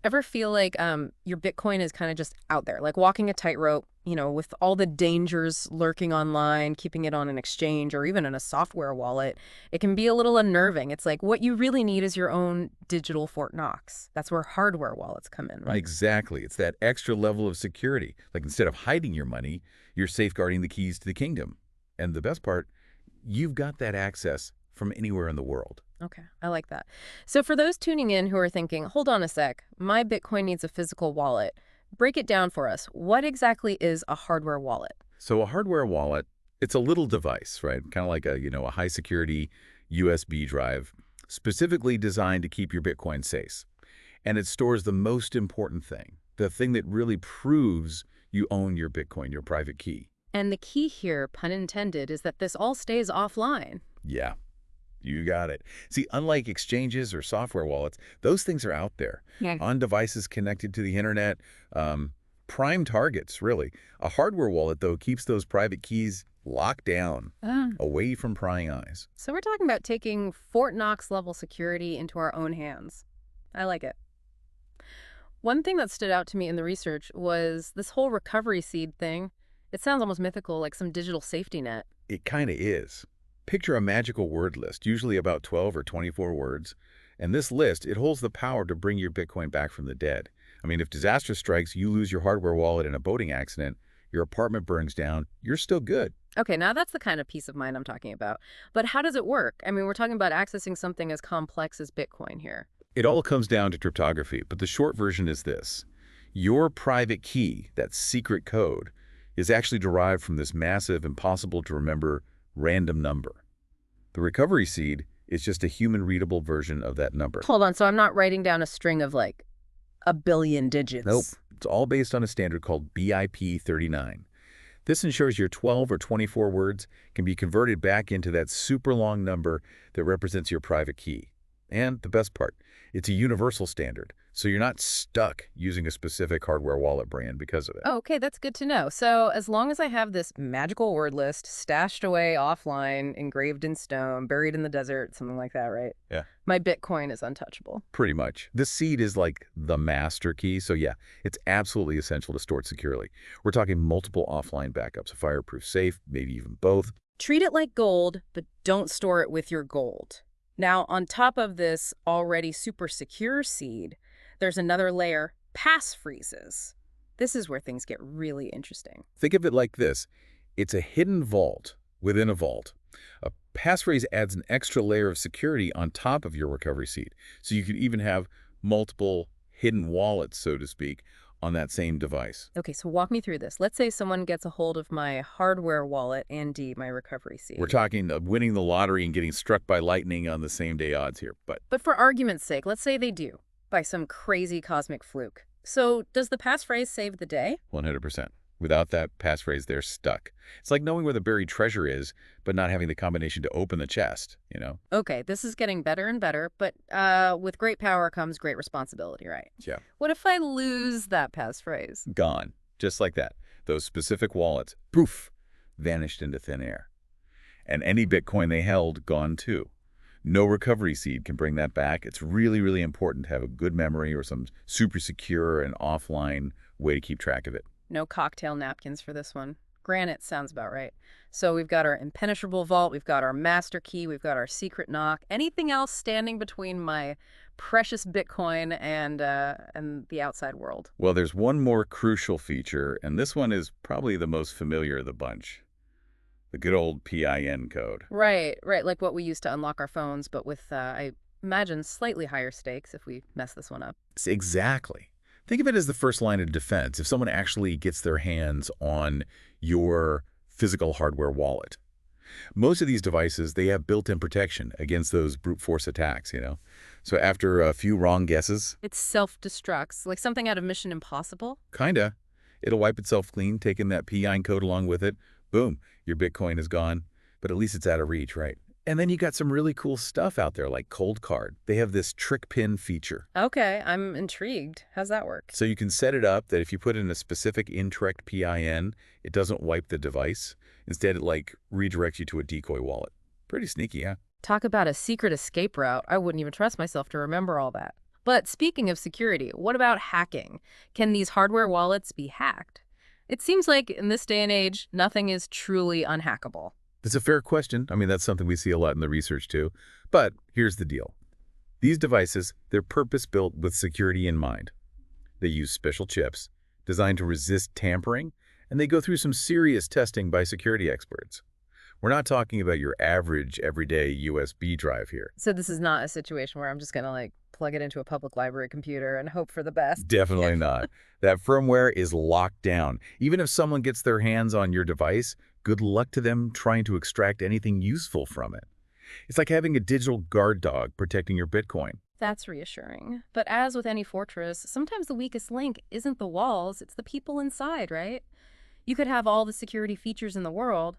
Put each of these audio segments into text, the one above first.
Ever feel like your Bitcoin is kind of just out there, like walking a tightrope, with all the dangers lurking online, keeping it on an exchange or even in a software wallet? It can be a little unnerving. It's like what you really need is your own digital Fort Knox. That's where hardware wallets come in, right? Exactly. It's that extra level of security. Like instead of hiding your money, you're safeguarding the keys to the kingdom. And the best part, you've got that access from anywhere in the world. Okay, I like that. So for those tuning in who are thinking, hold on a sec, my Bitcoin needs a physical wallet, break it down for us. What exactly is a hardware wallet? So a hardware wallet, it's a little device, right? Kind of like a high security USB drive, specifically designed to keep your Bitcoin safe. And it stores the most important thing, the thing that really proves you own your Bitcoin, your private key. And the key here, pun intended, is that this all stays offline. Yeah, you got it. See, unlike exchanges or software wallets, those things are out there Yeah. on devices connected to the internet, prime targets, really. A hardware wallet, though, keeps those private keys locked down, Ah. away from prying eyes. So we're talking about taking Fort Knox level security into our own hands. I like it. One thing that stood out to me in the research was this whole recovery seed thing. It sounds almost mythical, like some digital safety net. It kind of is. Picture a magical word list, usually about 12 or 24 words. And this list, it holds the power to bring your Bitcoin back from the dead. I mean, if disaster strikes, you lose your hardware wallet in a boating accident, your apartment burns down, you're still good. Okay, now that's the kind of peace of mind I'm talking about. But how does it work? I mean, we're talking about accessing something as complex as Bitcoin here. It all comes down to cryptography, but the short version is this. Your private key, that secret code, is actually derived from this massive, impossible-to-remember random number. The recovery seed is just a human-readable version of that number. Hold on, so I'm not writing down a string of like a billion digits. Nope. It's all based on a standard called BIP39. This ensures your 12 or 24 words can be converted back into that super long number that represents your private key. And the best part, it's a universal standard, so you're not stuck using a specific hardware wallet brand because of it. Oh, okay, that's good to know. So as long as I have this magical word list stashed away offline, engraved in stone, buried in the desert, something like that, right? Yeah. My Bitcoin is untouchable. Pretty much. This seed is like the master key, so yeah, it's absolutely essential to store it securely. We're talking multiple offline backups, a fireproof safe, maybe even both. Treat it like gold, but don't store it with your gold. Now, on top of this already super secure seed, there's another layer, passphrases. This is where things get really interesting. Think of it like this. It's a hidden vault within a vault. A passphrase adds an extra layer of security on top of your recovery seed, so you could even have multiple hidden wallets, so to speak, on that same device. Okay, so walk me through this. Let's say someone gets a hold of my hardware wallet and my recovery seed. We're talking of winning the lottery and getting struck by lightning on the same day odds here, but But for argument's sake, let's say they do, by some crazy cosmic fluke. So does the passphrase save the day? 100%. Without that passphrase, they're stuck. It's like knowing where the buried treasure is, but not having the combination to open the chest. Okay, this is getting better and better, but with great power comes great responsibility, right? Yeah. What if I lose that passphrase? Gone. Just like that. Those specific wallets, poof, vanished into thin air. And any Bitcoin they held, gone too. No recovery seed can bring that back. It's really, really important to have a good memory or some super secure and offline way to keep track of it. No cocktail napkins for this one. Granite sounds about right. So we've got our impenetrable vault, we've got our master key, we've got our secret knock. Anything else standing between my precious Bitcoin and the outside world? Well, there's one more crucial feature, and this one is probably the most familiar of the bunch. The good old PIN code. Right, right. Like what we use to unlock our phones, but with, I imagine, slightly higher stakes if we mess this one up. Exactly. Think of it as the first line of defense if someone actually gets their hands on your physical hardware wallet. Most of these devices, they have built-in protection against those brute force attacks. So after a few wrong guesses, It self-destructs, like something out of Mission Impossible. kinda, it'll wipe itself clean, taking that PIN code along with it. Boom, your Bitcoin is gone. But at least it's out of reach, right? And then you got some really cool stuff out there like Cold Card. They have this trick pin feature. Okay, I'm intrigued. How's that work? So you can set it up that if you put in a specific incorrect PIN, it doesn't wipe the device. Instead, it redirects you to a decoy wallet. Pretty sneaky, huh? Talk about a secret escape route. I wouldn't even trust myself to remember all that. But speaking of security, what about hacking? Can these hardware wallets be hacked? It seems like in this day and age, nothing is truly unhackable. It's a fair question. I mean, that's something we see a lot in the research too. But here's the deal. These devices, they're purpose-built with security in mind. They use special chips designed to resist tampering, and they go through some serious testing by security experts. We're not talking about your average, everyday USB drive here. So this is not a situation where I'm just going to plug it into a public library computer and hope for the best. Definitely not. That firmware is locked down. Even if someone gets their hands on your device, good luck to them trying to extract anything useful from it. It's like having a digital guard dog protecting your Bitcoin. That's reassuring. But as with any fortress, sometimes the weakest link isn't the walls, it's the people inside, right? You could have all the security features in the world,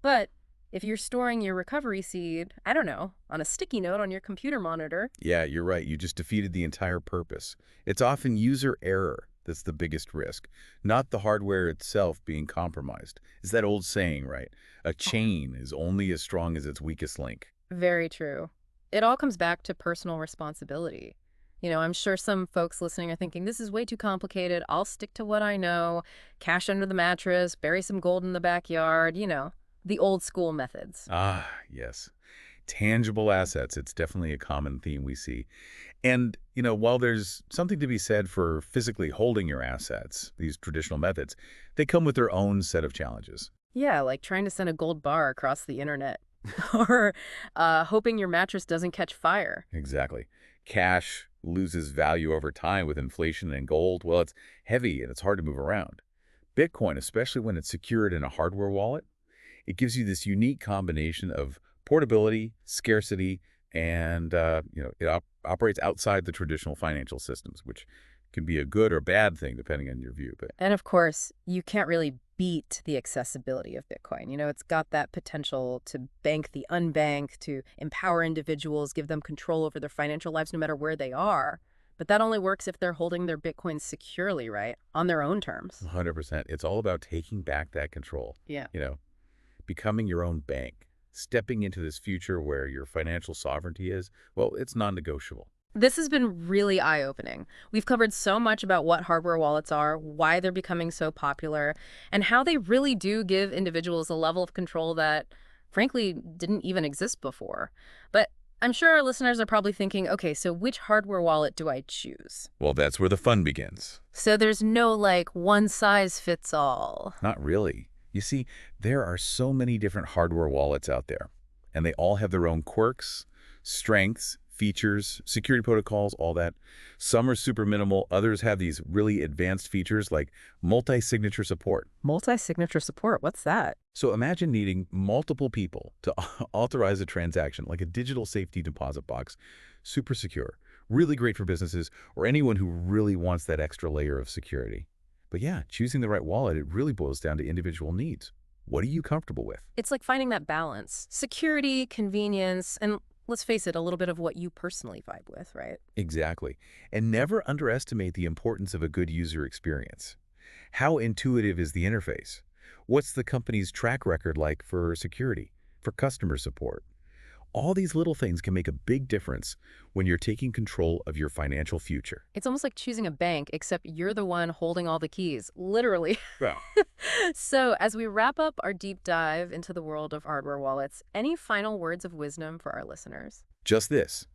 but if you're storing your recovery seed, I don't know, on a sticky note on your computer monitor. Yeah, you're right. You just defeated the entire purpose. It's often user error that's the biggest risk, not the hardware itself being compromised. It's that old saying, right? A chain is only as strong as its weakest link. Very true. It all comes back to personal responsibility. I'm sure some folks listening are thinking, this is way too complicated. I'll stick to what I know, cash under the mattress, bury some gold in the backyard, the old school methods. Ah, yes. Tangible assets, it's definitely a common theme we see. And, while there's something to be said for physically holding your assets, these traditional methods, they come with their own set of challenges. Yeah, like trying to send a gold bar across the internet or hoping your mattress doesn't catch fire. Exactly. Cash loses value over time with inflation, and gold, well, it's heavy and it's hard to move around. Bitcoin, especially when it's secured in a hardware wallet, it gives you this unique combination of portability, scarcity, and it operates outside the traditional financial systems, which can be a good or bad thing depending on your view. But And of course, you can't really beat the accessibility of Bitcoin. It's got that potential to bank the unbanked, to empower individuals, give them control over their financial lives no matter where they are. But that only works if they're holding their Bitcoin securely, right? On their own terms. 100%, it's all about taking back that control. Yeah. Becoming your own bank, stepping into this future where your financial sovereignty is, well, it's non-negotiable. This has been really eye-opening. We've covered so much about what hardware wallets are, why they're becoming so popular, and how they really do give individuals a level of control that, frankly, didn't even exist before. But I'm sure our listeners are probably thinking, okay, so which hardware wallet do I choose? Well, that's where the fun begins. So there's no, one-size-fits-all. Not really. You see, there are so many different hardware wallets out there, and they all have their own quirks, strengths, features, security protocols, all that. Some are super minimal. Others have these really advanced features like multi-signature support. Multi-signature support, what's that? So imagine needing multiple people to authorize a transaction, like a digital safety deposit box. Super secure, really great for businesses or anyone who really wants that extra layer of security. But yeah, choosing the right wallet, it really boils down to individual needs. What are you comfortable with? It's like finding that balance. Security, convenience, and let's face it, a little bit of what you personally vibe with, right? Exactly. And never underestimate the importance of a good user experience. How intuitive is the interface? What's the company's track record like for security, for customer support? All these little things can make a big difference when you're taking control of your financial future. It's almost like choosing a bank, except you're the one holding all the keys, literally. Well, So as we wrap up our deep dive into the world of hardware wallets, any final words of wisdom for our listeners? just this.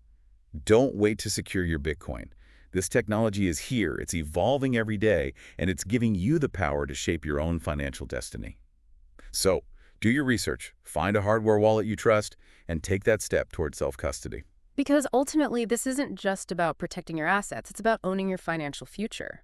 Don't wait to secure your Bitcoin. This technology is here, it's evolving every day, and it's giving you the power to shape your own financial destiny. So, do your research, find a hardware wallet you trust, and take that step toward self-custody. Because ultimately, this isn't just about protecting your assets. It's about owning your financial future.